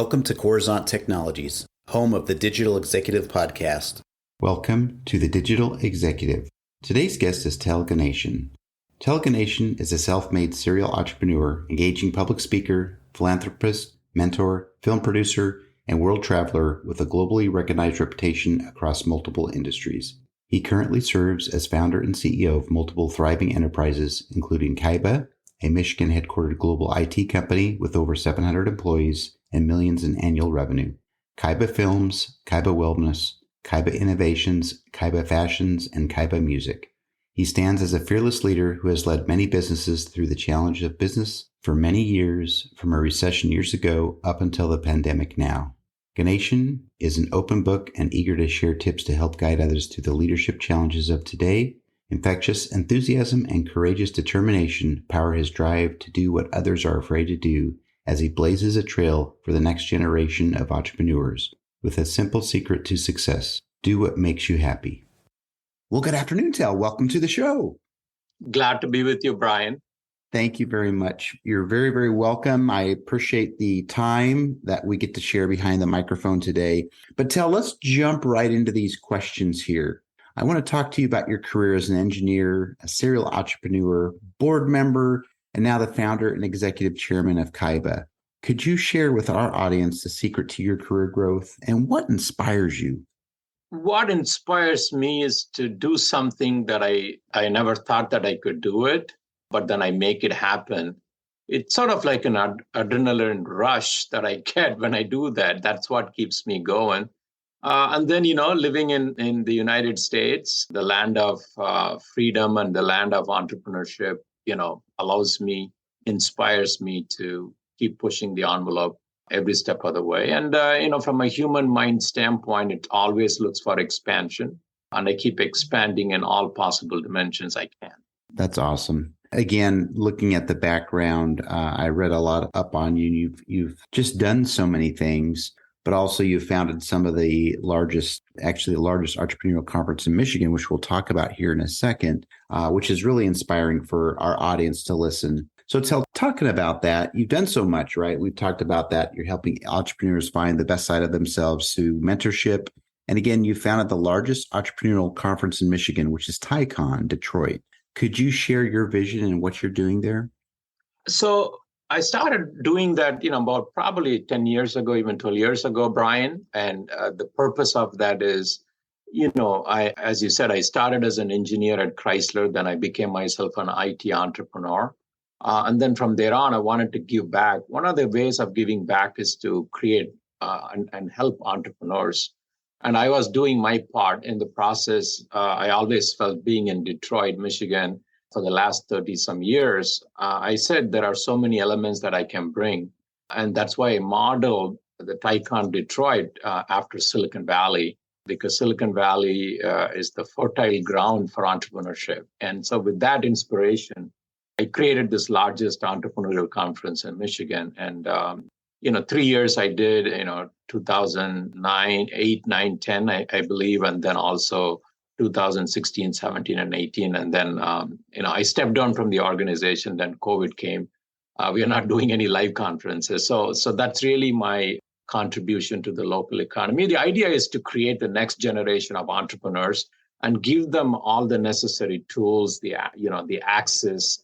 Welcome to Coruzant Technologies, home of the Digital Executive Podcast. Welcome to the Digital Executive. Today's guest is Tel Ganesan. Tel Ganesan is a self-made serial entrepreneur, engaging public speaker, philanthropist, mentor, film producer, and world traveler with a globally recognized reputation across multiple industries. He currently serves as founder and CEO of multiple thriving enterprises, including Kyyba, a Michigan-headquartered global IT company with over 700 employees and millions in annual revenue, Kyyba Films, Kyyba Wellness, Kyyba Innovations, Kyyba Fashions, and Kyyba Music. He stands as a fearless leader who has led many businesses through the challenge of business for many years, from a recession years ago up until the pandemic now. Ganesan is an open book and eager to share tips to help guide others through the leadership challenges of today. Infectious enthusiasm and courageous determination power his drive to do what others are afraid to do as he blazes a trail for the next generation of entrepreneurs with a simple secret to success: do what makes you happy. Well, good afternoon, Tel. Welcome to the show. Glad to be with you, Brian. Thank you very much. You're very, very welcome. I appreciate the time that we get to share behind the microphone today. But Tel, let's jump right into these questions here. I want to talk to you about your career as an engineer, a serial entrepreneur, board member, and now the founder and executive chairman of Kyyba. Could you share with our audience the secret to your career growth and what inspires you? What inspires me is to do something that I never thought that I could do it, but then I make it happen. It's sort of like an adrenaline rush that I get when I do that. That's what keeps me going. And then, living in the United States, the land of freedom and the land of entrepreneurship, inspires me to keep pushing the envelope every step of the way. And, from a human mind standpoint, it always looks for expansion. And I keep expanding in all possible dimensions I can. That's awesome. Again, looking at the background, I read a lot up on you. You've just done so many things, but also you founded some of the largest entrepreneurial conference in Michigan, which we'll talk about here in a second, which is really inspiring for our audience to listen. So talking about that, you've done so much, right? We've talked about that. You're helping entrepreneurs find the best side of themselves through mentorship. And again, you founded the largest entrepreneurial conference in Michigan, which is TiECon Detroit. Could you share your vision and what you're doing there? So I started doing that, about probably 10 years ago, even 12 years ago, Brian. And the purpose of that is, as you said, I started as an engineer at Chrysler. Then I became myself an IT entrepreneur. And then from there on, I wanted to give back. One of the ways of giving back is to create and help entrepreneurs. And I was doing my part in the process. I always felt, being in Detroit, Michigan, for the last 30 some years, I said there are so many elements that I can bring. And that's why I modeled the TiECon Detroit after Silicon Valley, because Silicon Valley is the fertile ground for entrepreneurship. And so with that inspiration, I created this largest entrepreneurial conference in Michigan. And, 3 years I did, 2009, 8, 9, 10, I believe, and then also 2016, 17, and 18. And then, I stepped down from the organization. Then COVID came. We are not doing any live conferences. So that's really my contribution to the local economy. The idea is to create the next generation of entrepreneurs and give them all the necessary tools, the access,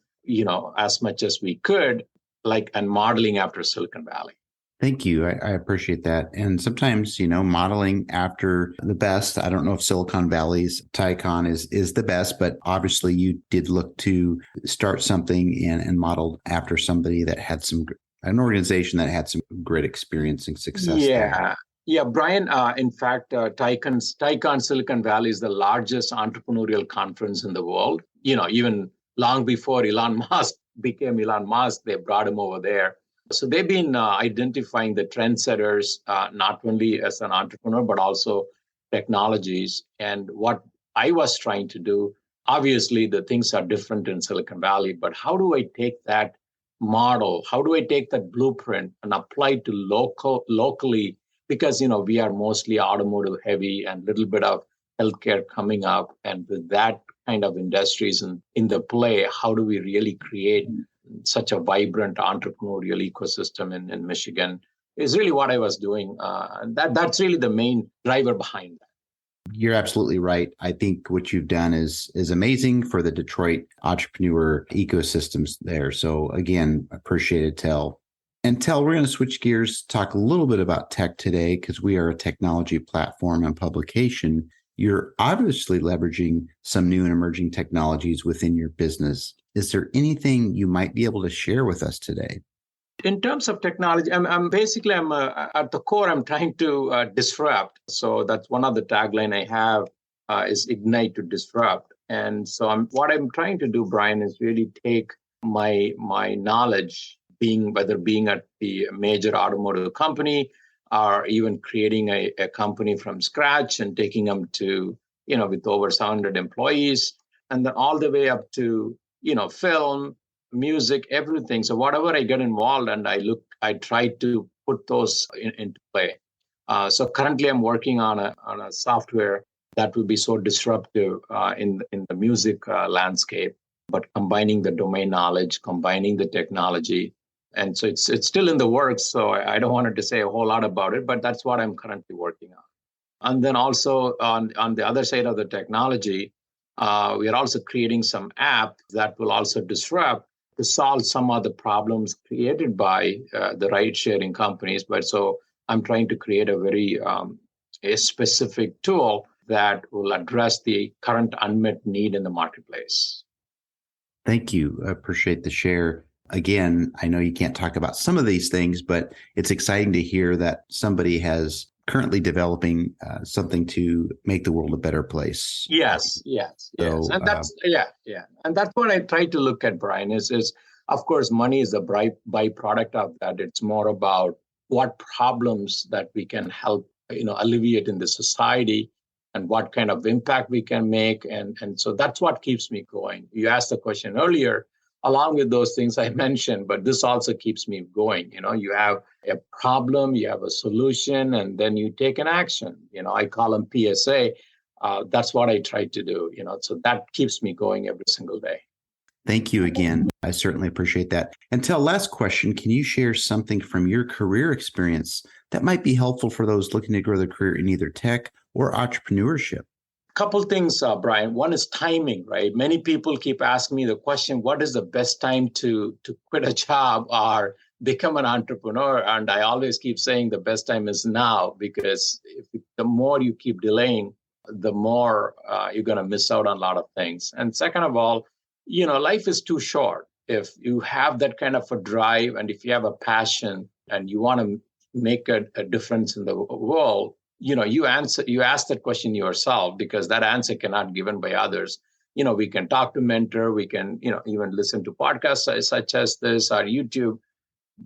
as much as we could, and modeling after Silicon Valley. Thank you. I appreciate that. And sometimes, modeling after the best. I don't know if Silicon Valley's TiECon is the best, but obviously you did look to start something and model after somebody that had an organization that had some great experience and success. Yeah, Brian. In fact, TiECon Silicon Valley is the largest entrepreneurial conference in the world. Even long before Elon Musk became Elon Musk, they brought him over there. So they've been identifying the trendsetters, not only as an entrepreneur, but also technologies. And what I was trying to do, obviously the things are different in Silicon Valley, but how do I take that model? How do I take that blueprint and apply it to locally? Because, we are mostly automotive heavy and a little bit of healthcare coming up. And with that kind of industries in the play, how do we really create such a vibrant entrepreneurial ecosystem in Michigan is really what I was doing. And that's really the main driver behind that. You're absolutely right. I think what you've done is amazing for the Detroit entrepreneur ecosystems there. So again, appreciate it, Tel. And Tel, we're going to switch gears, talk a little bit about tech today because we are a technology platform and publication. You're obviously leveraging some new and emerging technologies within your business. Is there anything you might be able to share with us today? In terms of technology, I'm at the core, I'm trying to disrupt. So that's one of the tagline I have is ignite to disrupt. And so what I'm trying to do, Brian, is really take my knowledge, whether being at the major automotive company or even creating a company from scratch and taking them to, with over 700 employees, and then all the way up to, film, music, everything. So whatever I get involved and I try to put those into play. So currently I'm working on a software that will be so disruptive in the music landscape, but combining the domain knowledge, combining the technology. And so it's still in the works. So I don't want to say a whole lot about it, but that's what I'm currently working on. And then also on the other side of the technology, we are also creating some app that will also disrupt to solve some of the problems created by the ride-sharing companies. But so I'm trying to create a very a specific tool that will address the current unmet need in the marketplace. Thank you. I appreciate the share. Again, I know you can't talk about some of these things, but it's exciting to hear that somebody has currently developing something to make the world a better place. Yes. So, And that's and that's what I try to look at, Brian, is of course money is a byproduct of that. It's more about what problems that we can help alleviate in the society and what kind of impact we can make. And so that's what keeps me going. You asked the question earlier, along with those things I mentioned, but this also keeps me going. You have a problem, you have a solution, and then you take an action. I call them PSA. That's what I try to do. So that keeps me going every single day. Thank you again. I certainly appreciate that. And Tel, last question, can you share something from your career experience that might be helpful for those looking to grow their career in either tech or entrepreneurship? Couple things, Brian. One is timing, right? Many people keep asking me the question, what is the best time to quit a job or become an entrepreneur? And I always keep saying the best time is now, because the more you keep delaying, the more you're going to miss out on a lot of things. And second of all, life is too short. If you have that kind of a drive and if you have a passion and you want to make a difference in the world, you ask that question yourself, because that answer cannot be given by others. We can talk to mentor, we can, even listen to podcasts such as this or YouTube.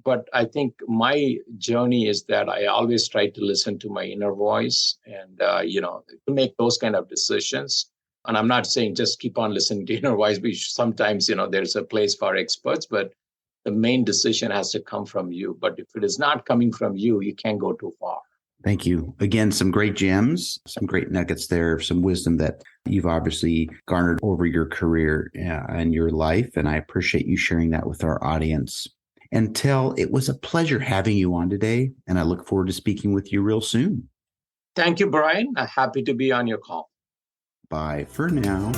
But I think my journey is that I always try to listen to my inner voice and, to make those kind of decisions. And I'm not saying just keep on listening to inner voice, because sometimes, there's a place for experts, but the main decision has to come from you. But if it is not coming from you, you can't go too far. Thank you. Again, some great gems, some great nuggets there, some wisdom that you've obviously garnered over your career and your life. And I appreciate you sharing that with our audience. And Tel, it was a pleasure having you on today, and I look forward to speaking with you real soon. Thank you, Brian. I'm happy to be on your call. Bye for now.